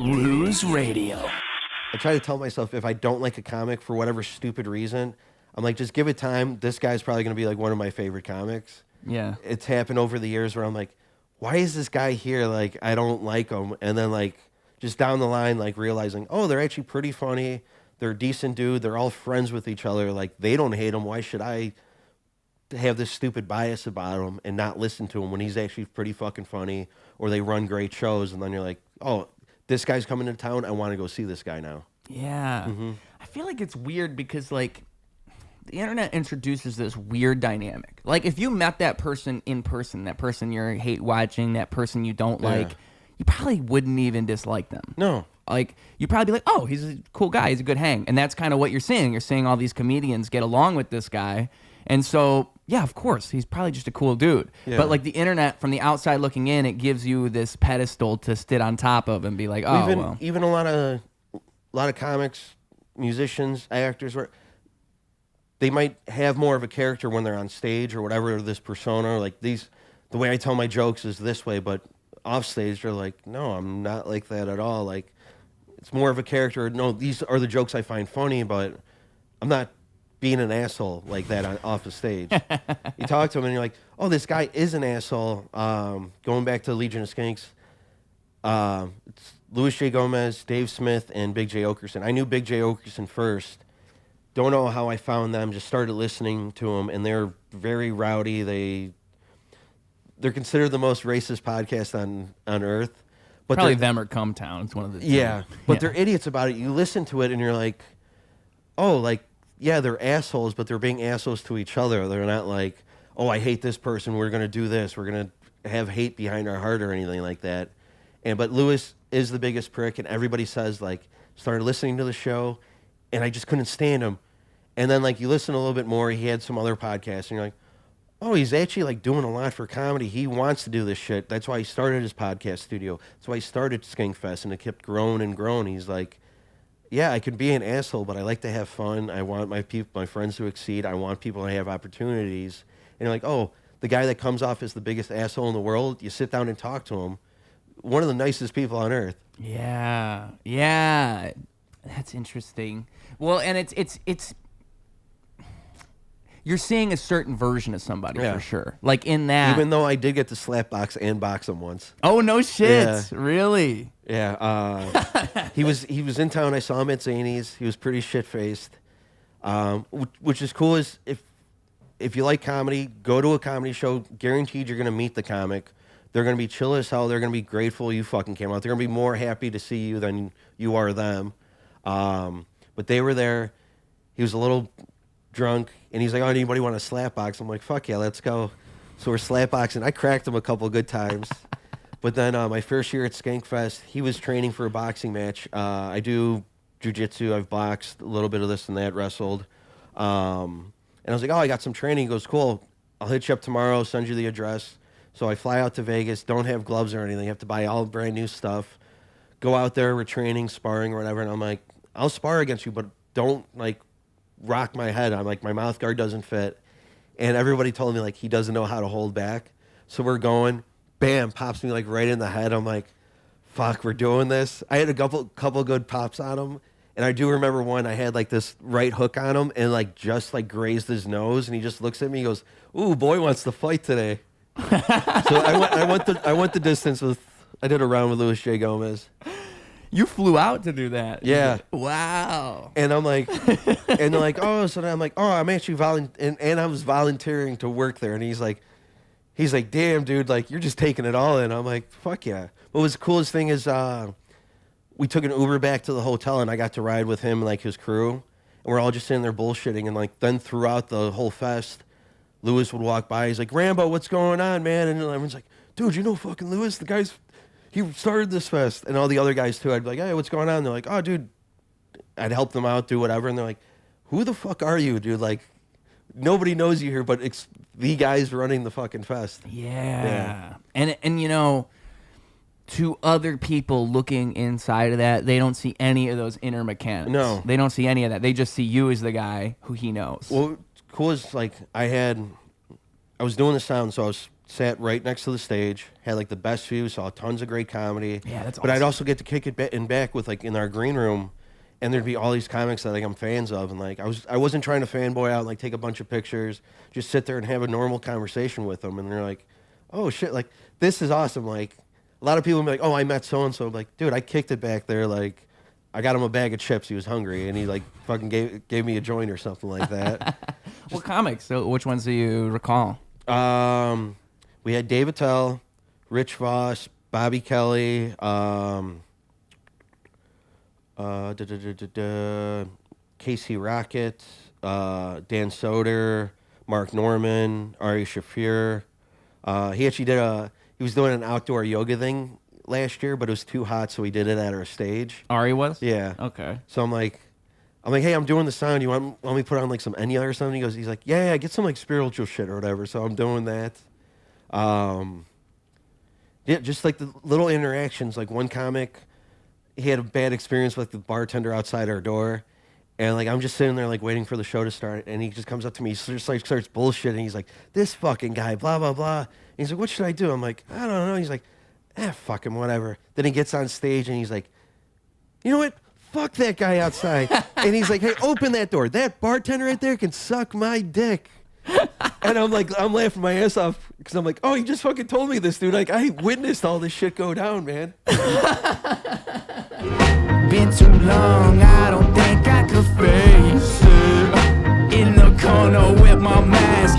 Lose Radio. I try to tell myself if I don't like a comic for whatever stupid reason, I'm like, just give it time. This guy's probably going to be like one of my favorite comics. Yeah. It's happened over the years where I'm like, why is this guy here? Like, I don't like him. And then like just down the line, like realizing, oh, they're actually pretty funny. They're a decent dude. They're all friends with each other. Like, they don't hate him. Why should I have this stupid bias about him and not listen to him when he's actually pretty fucking funny, or they run great shows? And then you're like, oh, this guy's coming to town. I want to go see this guy now. Yeah. I feel like it's weird because, like, the internet introduces this weird dynamic. Like, if you met that person in person, that person you hate watching, that person you don't like, you probably wouldn't even dislike them. No. Like, you'd probably be like, oh, he's a cool guy. He's a good hang. And that's kind of what you're seeing. You're seeing all these comedians get along with this guy. And so, yeah, of course, he's probably just a cool dude. Yeah. But, like, the internet, from the outside looking in, it gives you this pedestal to sit on top of and be like, oh, Even a lot of comics, musicians, actors, they might have more of a character when they're on stage or whatever, this persona. Like, the way I tell my jokes is this way, but off stage, they're like, no, I'm not like that at all. Like, it's more of a character. No, these are the jokes I find funny, but I'm not being an asshole like that off the stage. You talk to him and you're like, oh, this guy is an asshole. Going back to Legion of Skanks, it's Louis J. Gomez, Dave Smith, and Big J. Oakerson. I knew Big J. Oakerson first. Don't know how I found them. Just started listening to them, and they're very rowdy. They're considered the most racist podcast on earth. But probably them or Come Town. It's one of the two. But they're idiots about it. You listen to it, and you're like, oh, like, yeah, they're assholes, but they're being assholes to each other. They're not like, oh, I hate this person. We're going to do this. We're going to have hate behind our heart or anything like that. But Louis is the biggest prick, and everybody says, like, started listening to the show, and I just couldn't stand him. And then, like, you listen a little bit more, he had some other podcasts, and you're like, oh, he's actually, like, doing a lot for comedy. He wants to do this shit. That's why he started his podcast studio. That's why he started Skankfest, and it kept growing and growing. He's like, yeah, I could be an asshole, but I like to have fun. I want my friends to exceed. I want people to have opportunities. And you're like, oh, the guy that comes off as the biggest asshole in the world, you sit down and talk to him. One of the nicest people on earth. Yeah. That's interesting. Well, and it's you're seeing a certain version of somebody for sure. Like in that. Even though I did get to slap box and box him once. Oh, no shit. Really? Yeah. He was in town. I saw him at Zany's. He was pretty shit-faced. Which is cool is if you like comedy, go to a comedy show. Guaranteed you're going to meet the comic. They're going to be chill as hell. They're going to be grateful you fucking came out. They're going to be more happy to see you than you are them. But they were there. He was a little drunk, and he's like, oh, anybody want a slap box? I'm like, fuck yeah, let's go. So we're slap boxing. I cracked him a couple good times. But then my first year at Skankfest, he was training for a boxing match. I do jiu-jitsu. I've boxed a little bit of this and that, wrestled. And I was like, oh, I got some training. He goes, cool. I'll hit you up tomorrow, send you the address. So I fly out to Vegas, don't have gloves or anything. You have to buy all brand new stuff. Go out there, we're training, sparring or whatever. And I'm like, I'll spar against you, but don't, like, rock my head. I'm like, my mouth guard doesn't fit. And everybody told me, like, he doesn't know how to hold back. So we're going, bam, pops me, like, right in the head. I'm like, fuck, we're doing this. I had a couple good pops on him. And I do remember one, I had, like, this right hook on him and, like, just, like, grazed his nose. And he just looks at me and goes, ooh, boy wants to fight today. So I went the distance I did a round with Louis J. Gomez. You flew out to do that. Yeah. Wow. And I'm like, and they're like, oh, so then I'm like, oh, I'm actually and I was volunteering to work there. And he's like, damn, dude, like, you're just taking it all in. I'm like, fuck yeah. What was the coolest thing is we took an Uber back to the hotel, and I got to ride with him and, like, his crew. And we're all just sitting there bullshitting. And, like, then throughout the whole fest, Louis would walk by. He's like, Rambo, what's going on, man? And everyone's like, dude, you know fucking Louis? The guy's, he started this fest. And all the other guys, too, I'd be like, hey, what's going on? And they're like, oh, dude. I'd help them out, do whatever. And they're like, who the fuck are you, dude? Like, nobody knows you here, but it's the guys running the fucking fest. Yeah. And you know, to other people looking inside of that, they don't see any of those inner mechanics. No. They don't see any of that. They just see you as the guy who he knows. Well, cool is, like, I was doing the sound, so I was sat right next to the stage, had like the best view, saw tons of great comedy. Yeah, that's But I'd awesome. also get to kick it in back with like in our green room, and there'd be all these comics that like I'm fans of, and like I wasn't trying to fanboy out and like take a bunch of pictures, just sit there and have a normal conversation with them, and they're like, oh shit, like this is awesome. Like a lot of people be like, oh, I met so and so, like dude, I kicked it back there, like I got him a bag of chips, he was hungry, and he like fucking gave me a joint or something like that. What comics? So which ones do you recall? We had Dave Attell, Rich Voss, Bobby Kelly, Casey Rocket, Dan Soder, Mark Norman, Ari Shafir. He actually he was doing an outdoor yoga thing last year, but it was too hot, so he did it at our stage. Ari was? Yeah. Okay. So I'm like, hey, I'm doing the sound. You want me to put on like some Enya or something? He's like, yeah, get some like spiritual shit or whatever. So I'm doing that. Yeah, just like the little interactions. Like one comic, he had a bad experience with the bartender outside our door, and like I'm just sitting there like waiting for the show to start, and he just comes up to me, just like starts bullshitting. He's like, this fucking guy, blah blah blah. And he's like, what should I do? I'm like, I don't know. He's like, fuck him, whatever. Then he gets on stage and he's like, you know what? Fuck that guy outside. And he's like, hey, open that door. That bartender right there can suck my dick. And I'm like, I'm laughing my ass off because I'm like, oh, you just fucking told me this, dude. Like, I witnessed all this shit go down, man. Been too long, I don't think I could face it. In the corner with my mask